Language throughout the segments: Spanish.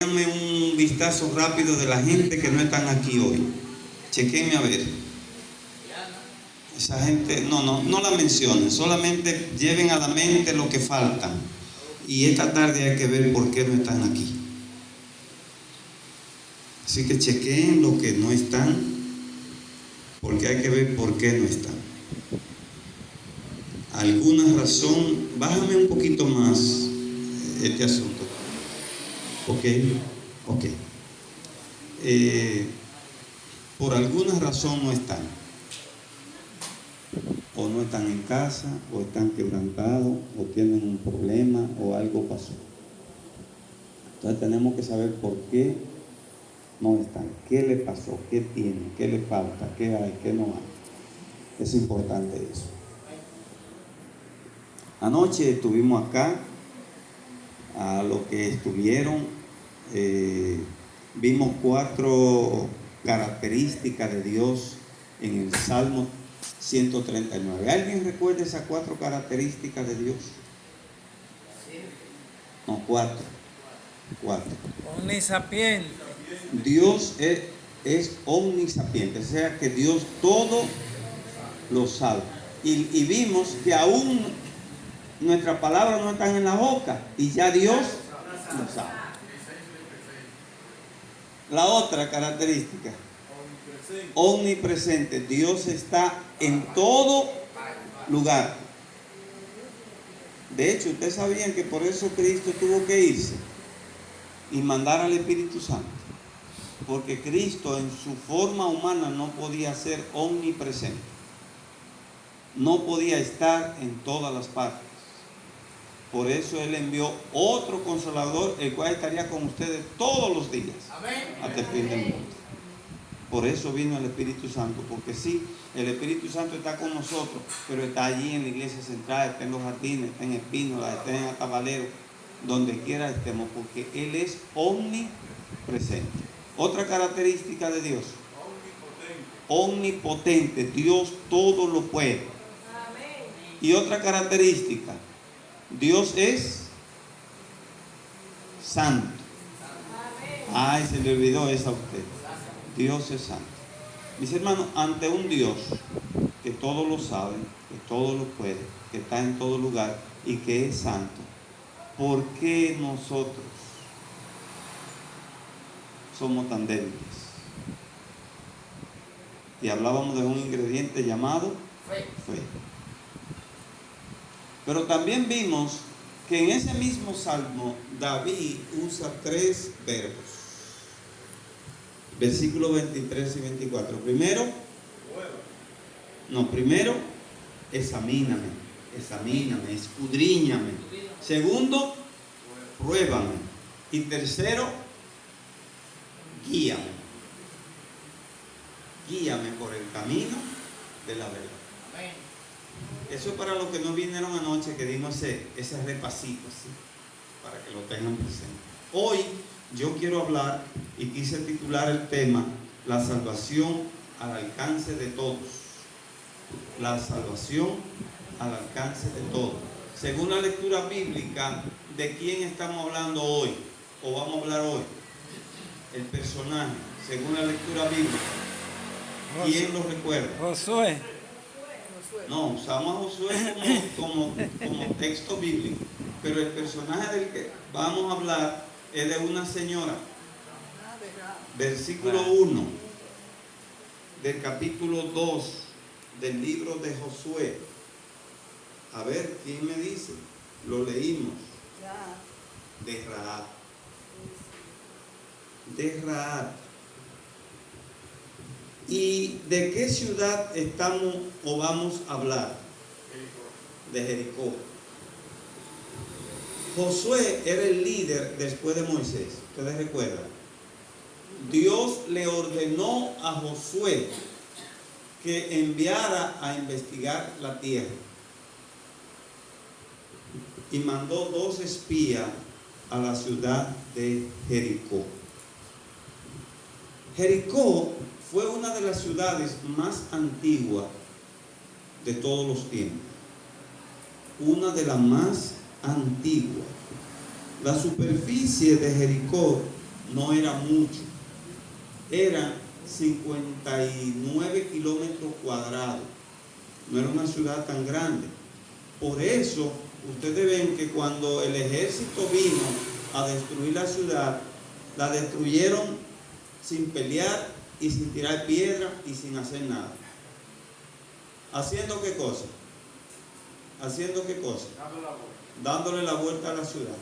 Dame un vistazo rápido de la gente que no están aquí hoy. Chequenme a ver. Esa gente, no la mencionen, solamente lleven a la mente lo que faltan. Y esta tarde hay que ver por qué no están aquí. Así que chequen lo que no están, porque hay que ver por qué no están. Alguna razón, bájame un poquito más este asunto. Ok. Por alguna razón no están. O no están en casa, o están quebrantados, o tienen un problema, o algo pasó. Entonces tenemos que saber por qué no están, qué le pasó, qué tienen, qué le falta, qué hay, qué no hay. Es importante eso. Anoche estuvimos acá, a los que estuvieron, vimos 4 características de Dios en el Salmo 139. ¿Alguien recuerda esas 4 características de Dios? No, 4. Omnisapiente. Dios es omnisapiente, o sea que Dios todo lo sabe. Y vimos que aún nuestras palabras no están en la boca y ya Dios lo sabe. La otra característica, omnipresente. Dios está en todo lugar. De hecho, ustedes sabían que por eso Cristo tuvo que irse y mandar al Espíritu Santo, porque Cristo en su forma humana no podía ser omnipresente, no podía estar en todas las partes. Por eso Él envió otro Consolador, el cual estaría con ustedes todos los días hasta el fin del mundo. Por eso vino el Espíritu Santo, porque sí, el Espíritu Santo está con nosotros, pero está allí en la iglesia central, está en los jardines, está en Espínola, está en Atabalero, donde quiera estemos, porque Él es omnipresente. Otra característica de Dios, omnipotente. Dios todo lo puede. Y otra característica, Dios es santo. Ay, se le olvidó esa a usted. Dios es santo. Mis hermanos, ante un Dios que todo lo sabe, que todo lo puede, que está en todo lugar y que es santo, ¿por qué nosotros somos tan débiles? Y hablábamos de un ingrediente llamado fe. Pero también vimos que en ese mismo salmo David usa 3 verbos. Versículos 23 y 24. Primero, examíname, escudriñame. Segundo, pruébame. Y tercero, guíame. Guíame por el camino de la verdad. Eso es para los que no vinieron anoche, que dimos ese repasito, ¿sí? Para que lo tengan presente. Hoy yo quiero hablar y quise titular el tema: la salvación al alcance de todos. La salvación al alcance de todos. Según la lectura bíblica, ¿de quién estamos hablando hoy? ¿O vamos a hablar hoy? El personaje, según la lectura bíblica. ¿Quién lo recuerda? Josué. No, usamos a Josué como texto bíblico, pero el personaje del que vamos a hablar es de una señora. Versículo 1 del capítulo 2 del libro de Josué. A ver, ¿quién me dice? Lo leímos. De Rahab. De Rahab. ¿Y de qué ciudad estamos o vamos a hablar? De Jericó. Josué era el líder después de Moisés. ¿Ustedes recuerdan? Dios le ordenó a Josué que enviara a investigar la tierra. Y mandó 2 espías a la ciudad de Jericó. Jericó fue una de las ciudades más antiguas de todos los tiempos. Una de las más antiguas. La superficie de Jericó no era mucho, eran 59 kilómetros cuadrados, no era una ciudad tan grande. Por eso ustedes ven que cuando el ejército vino a destruir la ciudad, la destruyeron sin pelear y sin tirar piedra y sin hacer nada. ¿Haciendo qué cosa? ¿Haciendo qué cosa? Dándole la vuelta a la ciudad.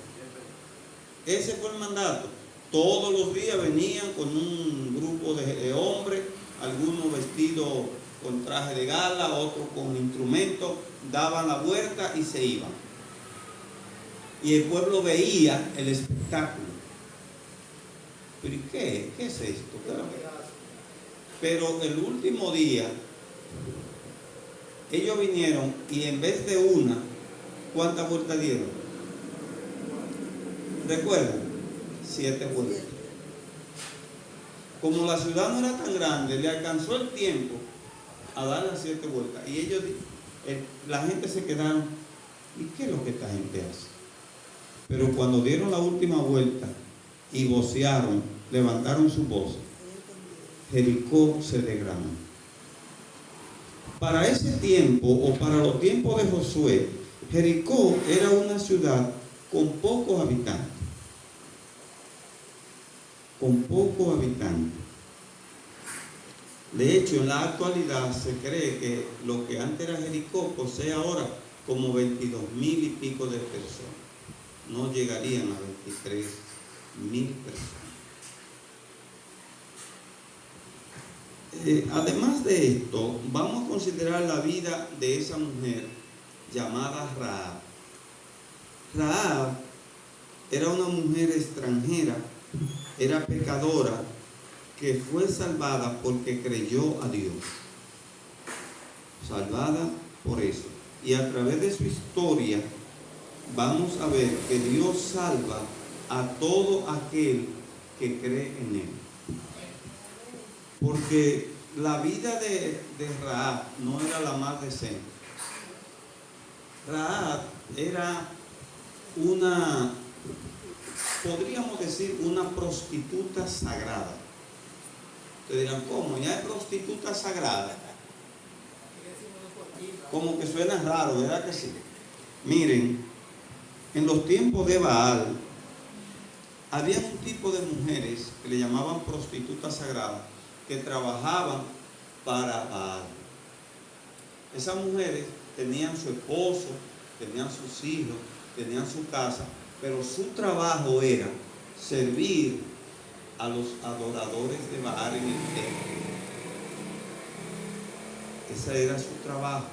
Ese fue el mandato. Todos los días venían con un grupo de hombres, algunos vestidos con traje de gala, otros con instrumentos, daban la vuelta y se iban. Y el pueblo veía el espectáculo. ¿Pero qué? ¿Qué es esto? Pero el último día, ellos vinieron y en vez de una, ¿cuántas vueltas dieron? ¿Recuerdan? 7 vueltas. Como la ciudad no era tan grande, le alcanzó el tiempo a dar las 7 vueltas. Y ellos, la gente se quedaron, ¿y qué es lo que esta gente hace? Pero cuando dieron la última vuelta y vocearon, levantaron su voz, Jericó se desgranó. Para ese tiempo, o para los tiempos de Josué, Jericó era una ciudad con pocos habitantes. Con pocos habitantes. De hecho, en la actualidad se cree que lo que antes era Jericó posee ahora como 22,000 y pico de personas. No llegarían a 23,000 personas. Además de esto, vamos a considerar la vida de esa mujer llamada Rahab. Rahab era una mujer extranjera, era pecadora, que fue salvada porque creyó a Dios. Salvada por eso. Y a través de su historia vamos a ver que Dios salva a todo aquel que cree en Él. Porque la vida de Rahab no era la más decente. Rahab era una, podríamos decir, una prostituta sagrada. Ustedes dirán, ¿cómo? ¿Ya es prostituta sagrada? Como que suena raro, ¿verdad que sí? Miren, en los tiempos de Baal, había un tipo de mujeres que le llamaban prostitutas sagradas, que trabajaban para Baal. Esas mujeres tenían su esposo, tenían sus hijos, tenían su casa, pero su trabajo era servir a los adoradores de Baal en el templo. Ese era su trabajo.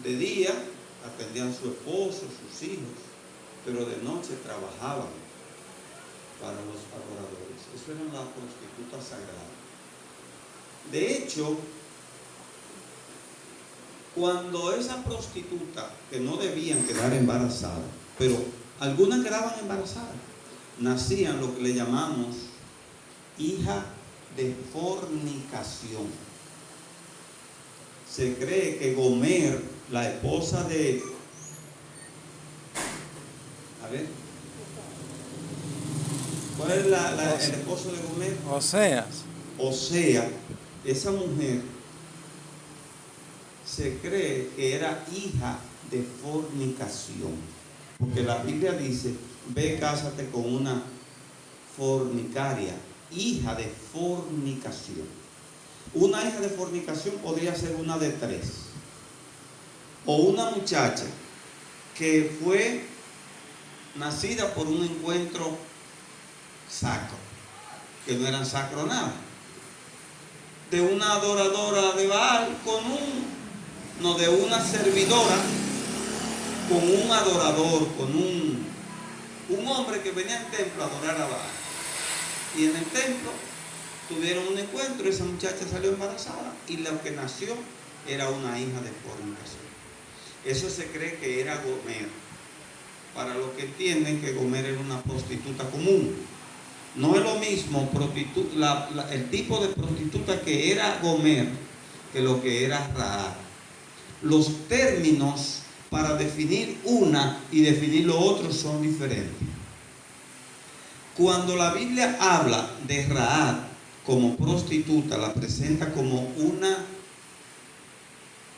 De día atendían a su esposo, sus hijos, pero de noche trabajaban para los adoradores. Eso eran las prostitutas sagradas. De hecho, cuando esa prostituta, que no debían quedar embarazadas, pero algunas quedaban embarazadas, nacían lo que le llamamos hija de fornicación. Se cree que Gomer, la esposa de... A ver. ¿Cuál es el esposo de Gomer? Oseas. Osea, esa mujer se cree que era hija de fornicación. Porque la Biblia dice, ve, cásate con una fornicaria, hija de fornicación. Una hija de fornicación podría ser una de 3. O una muchacha que fue nacida por un encuentro sacro, que no eran sacro nada. De una adoradora de Baal de una servidora con un adorador, con un hombre que venía al templo a adorar a Baal. Y en el templo tuvieron un encuentro, esa muchacha salió embarazada y lo que nació era una hija de fornicación. Eso se cree que era Gomer. Para los que entienden que Gomer era una prostituta común. No es lo mismo el tipo de prostituta que era Gomer que lo que era Rahab. Los términos para definir una y definir lo otro son diferentes. Cuando la Biblia habla de Rahab como prostituta, la presenta como una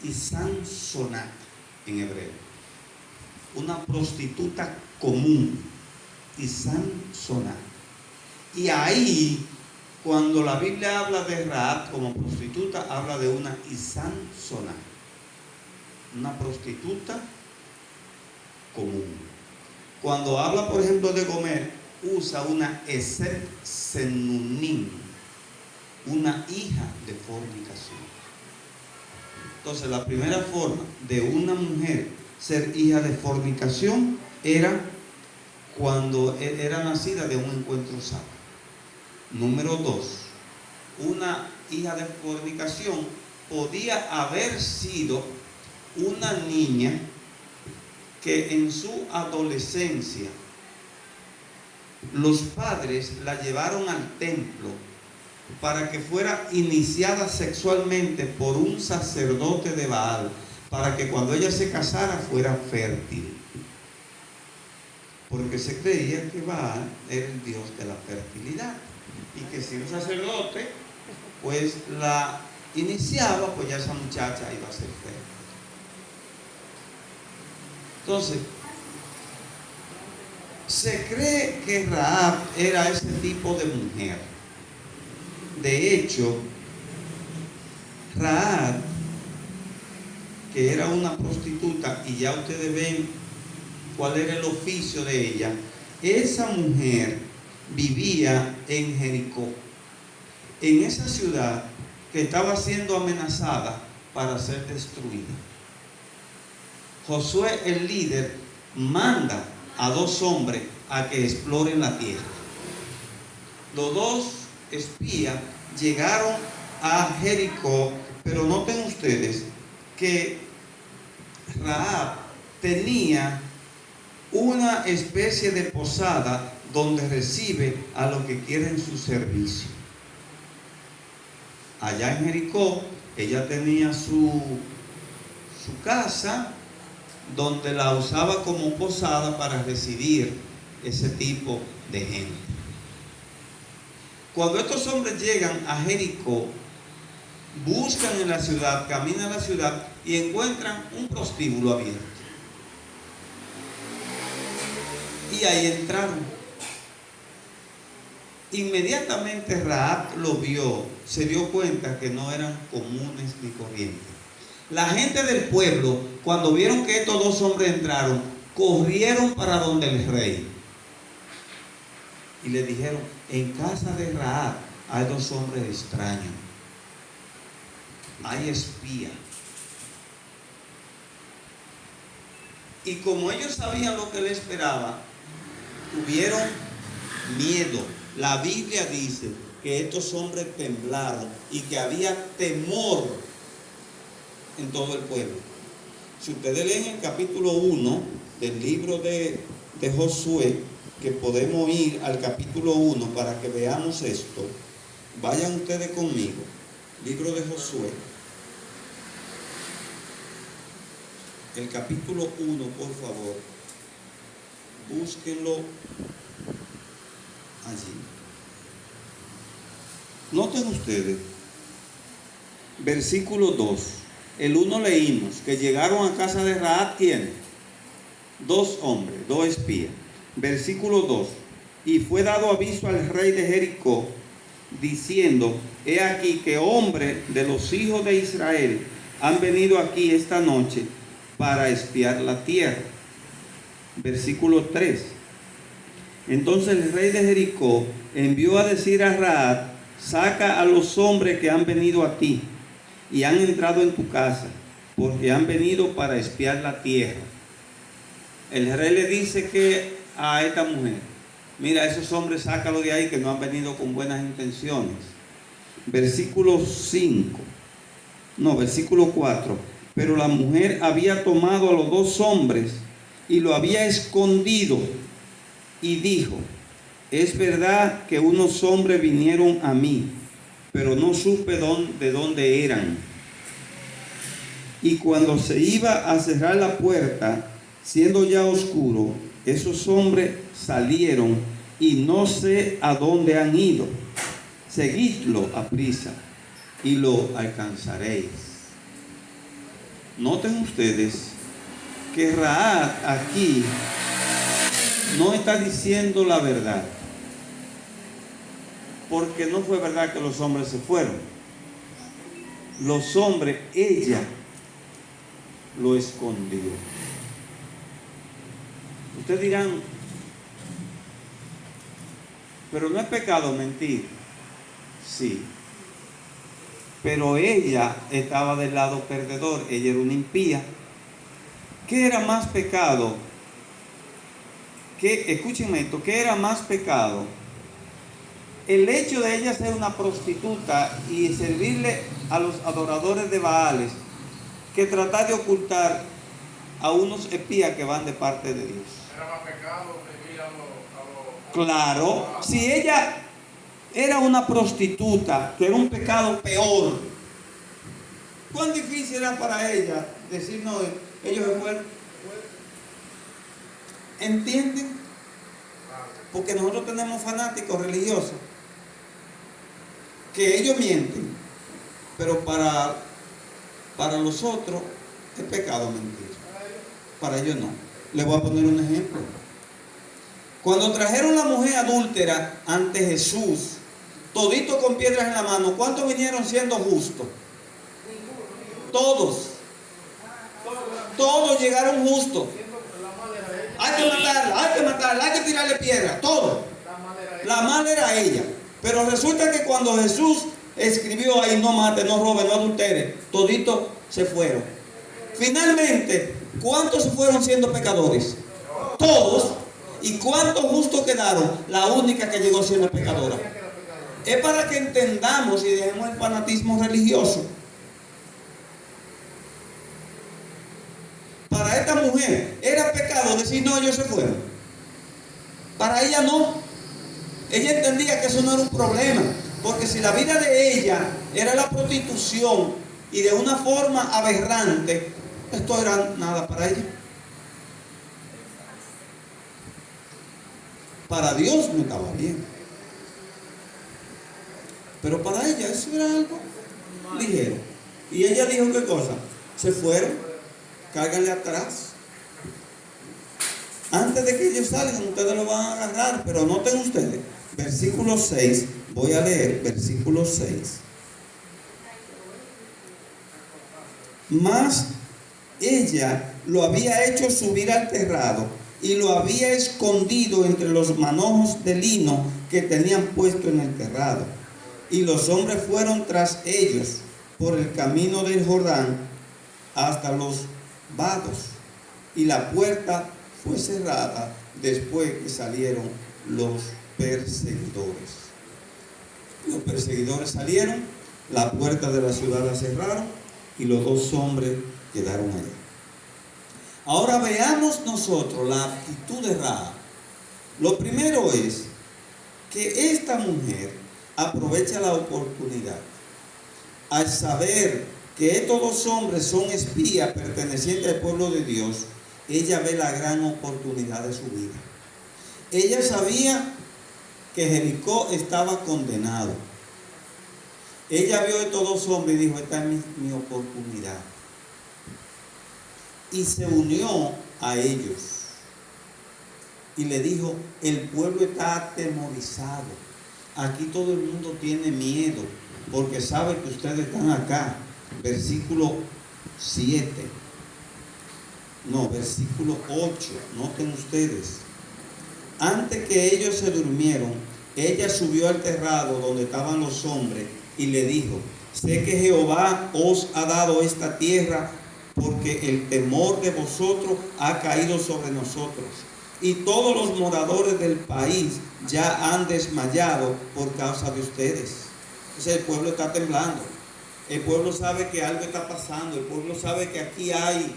Isansonat en hebreo, una prostituta común, Isansonat. Y ahí, cuando la Biblia habla de Rahab como prostituta, habla de una Isansonat, una prostituta común. Cuando habla, por ejemplo, de Gomer, usa una Esep Senunim, una hija de fornicación. Entonces, la primera forma de una mujer ser hija de fornicación era cuando era nacida de un encuentro sacro. Número 2, una hija de fornicación podía haber sido una niña que en su adolescencia los padres la llevaron al templo para que fuera iniciada sexualmente por un sacerdote de Baal, para que cuando ella se casara fuera fértil. Porque se creía que Baal era el dios de la fertilidad, y que si un sacerdote pues la iniciaba, pues ya esa muchacha iba a ser fértil. Entonces, se cree que Rahab era ese tipo de mujer. De hecho, Rahab, que era una prostituta, y ya ustedes ven cuál era el oficio de ella, esa mujer vivía en Jericó, en esa ciudad que estaba siendo amenazada para ser destruida. Josué, el líder, manda a 2 hombres a que exploren la tierra. Los 2 espías llegaron a Jericó, pero noten ustedes que Rahab tenía una especie de posada donde recibe a los que quieren su servicio. Allá en Jericó, ella tenía su casa, donde la usaba como posada para recibir ese tipo de gente. Cuando estos hombres llegan a Jericó, buscan en la ciudad, caminan a la ciudad y encuentran un prostíbulo abierto. Y ahí entraron. Inmediatamente Rahab lo vio, se dio cuenta que no eran comunes ni corrientes. La gente del pueblo, cuando vieron que estos 2 hombres entraron, corrieron para donde el rey. Y le dijeron, en casa de Rahab hay 2 hombres extraños. Hay espías. Y como ellos sabían lo que le esperaba, tuvieron miedo. La Biblia dice que estos hombres temblaron y que había temor en todo el pueblo. Si ustedes leen el capítulo 1 del libro de Josué, que podemos ir al capítulo 1 para que veamos esto, vayan ustedes conmigo, libro de Josué, el capítulo 1, por favor, búsquenlo allí. Noten ustedes, versículo 2. El 1 leímos que llegaron a casa de Rahab, ¿quién? 2 hombres, 2 espías. Versículo 2. Y fue dado aviso al rey de Jericó, diciendo, he aquí que hombres de los hijos de Israel han venido aquí esta noche para espiar la tierra. Versículo 3. Entonces el rey de Jericó envió a decir a Rahab, saca a los hombres que han venido a ti y han entrado en tu casa, porque han venido para espiar la tierra. El rey le dice que a esta mujer, mira, esos hombres sácalos de ahí que no han venido con buenas intenciones. Versículo 4. Pero la mujer había tomado a los 2 hombres y lo había escondido y dijo, es verdad que unos hombres vinieron a mí, pero no supe de dónde eran. Y cuando se iba a cerrar la puerta, siendo ya oscuro, esos hombres salieron y no sé a dónde han ido. Seguidlo a prisa y lo alcanzaréis. Noten ustedes que Rahab aquí no está diciendo la verdad, porque no fue verdad que los hombres se fueron. Los hombres, ella lo escondió. Ustedes dirán, pero no es pecado mentir. Sí, pero ella estaba del lado perdedor, ella era una impía. ¿Qué era más pecado? Escúchenme esto, ¿qué era más pecado? El hecho de ella ser una prostituta y servirle a los adoradores de Baales, que tratar de ocultar a unos espías que van de parte de Dios. ¿Era más pecado servir a los... Claro, si ella era una prostituta, que era un pecado peor, ¿cuán difícil era para ella decir no, ellos se fueron? ¿Entienden? Porque nosotros tenemos fanáticos religiosos que ellos mienten, pero para los otros es pecado mentir, para ellos no. Les voy a poner un ejemplo. Cuando trajeron la mujer adúltera ante Jesús, todito con piedras en la mano, ¿cuántos vinieron siendo justos? Todos. Todos llegaron justos. Hay que matarla, hay que tirarle piedra, todo. La mala era ella. Pero resulta que cuando Jesús escribió ahí, no mate, no robe, no adultere, toditos se fueron. Finalmente, ¿cuántos se fueron siendo pecadores? Todos. ¿Y cuántos justos quedaron? La única que llegó siendo pecadora. Es para que entendamos y dejemos el fanatismo religioso. Para esta mujer era pecado decir no, ellos se fueron. Para ella no. Ella entendía que eso no era un problema, porque si la vida de ella era la prostitución y de una forma aberrante, esto era nada para ella. Para Dios no estaba bien, pero para ella eso era algo ligero. Y ella dijo, ¿qué cosa? Se fueron, cárganle atrás. Antes de que ellos salgan, ustedes lo van a agarrar. Pero noten ustedes, versículo 6, voy a leer versículo 6. Mas ella lo había hecho subir al terrado y lo había escondido entre los manojos de lino que tenían puesto en el terrado. Y los hombres fueron tras ellos por el camino del Jordán hasta los vados. Y la puerta fue cerrada después que salieron los perseguidores. Los perseguidores salieron, la puerta de la ciudad la cerraron y los dos hombres quedaron allá. Ahora veamos nosotros la actitud de Rahab. Lo primero es que esta mujer aprovecha la oportunidad. Al saber que estos dos hombres son espías pertenecientes al pueblo de Dios, ella ve la gran oportunidad de su vida. Ella sabía que Jericó estaba condenado. Ella vio a estos dos hombres y dijo, esta es mi oportunidad. Y se unió a ellos. Y le dijo, el pueblo está atemorizado. Aquí todo el mundo tiene miedo porque sabe que ustedes están acá. Versículo 7. No, versículo 8. Noten ustedes. Antes que ellos se durmieron, ella subió al terrado donde estaban los hombres y le dijo, sé que Jehová os ha dado esta tierra porque el temor de vosotros ha caído sobre nosotros. Y todos los moradores del país ya han desmayado por causa de ustedes. Entonces el pueblo está temblando. El pueblo sabe que algo está pasando. El pueblo sabe que aquí hay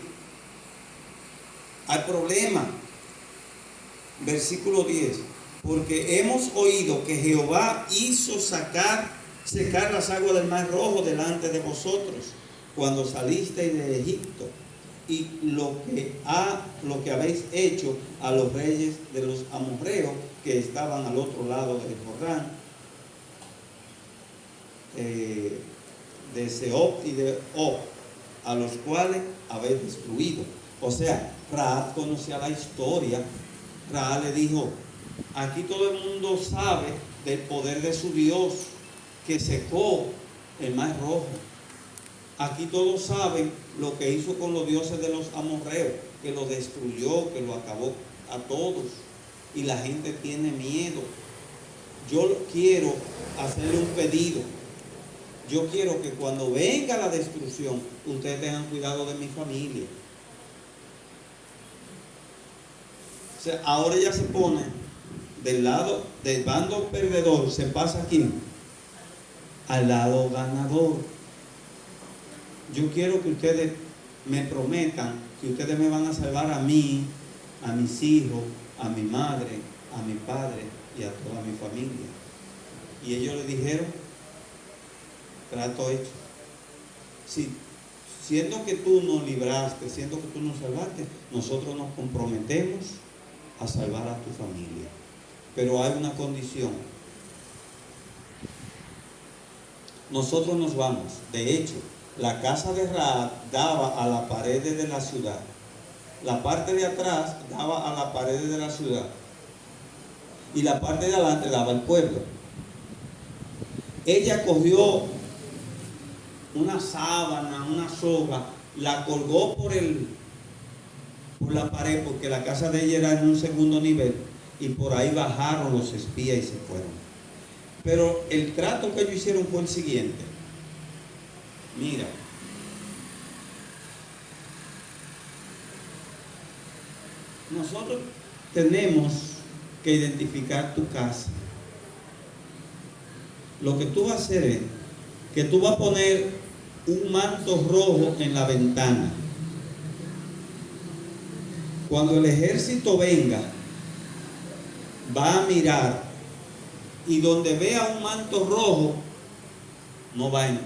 problema. Versículo 10. Porque hemos oído que Jehová hizo secar las aguas del mar rojo delante de vosotros cuando salisteis de Egipto. y lo que habéis hecho a los reyes de los amorreos que estaban al otro lado del Jordán, de Sehón y de Og, a los cuales habéis destruido. O sea, Rahab conocía la historia. Rahab le dijo: aquí todo el mundo sabe del poder de su Dios que secó el mar rojo. Aquí todos saben lo que hizo con los dioses de los amorreos, que lo destruyó, que lo acabó a todos. Y la gente tiene miedo. Yo quiero hacerle un pedido. Yo quiero que cuando venga la destrucción, ustedes tengan cuidado de mi familia. O sea, ahora ya se pone del bando perdedor, se pasa aquí al lado ganador. Yo quiero que ustedes me prometan que ustedes me van a salvar a mí, a mis hijos, a mi madre, a mi padre y a toda mi familia. Y ellos le dijeron: trato hecho. Si, siendo que tú nos libraste, siendo que tú nos salvaste, nosotros nos comprometemos a salvar a tu familia. Pero hay una condición. Nosotros nos vamos. De hecho, la casa de Rahab daba a las paredes de la ciudad. La parte de atrás daba a las paredes de la ciudad. Y la parte de adelante daba al pueblo. Ella cogió una sábana, una soga, la colgó por la pared, porque la casa de ella era en un segundo nivel, y por ahí bajaron los espías y se fueron. Pero el trato que ellos hicieron fue el siguiente: mira, nosotros tenemos que identificar tu casa. Lo que tú vas a hacer es que tú vas a poner un manto rojo en la ventana. Cuando el ejército venga, va a mirar, y donde vea un manto rojo, no va a entrar.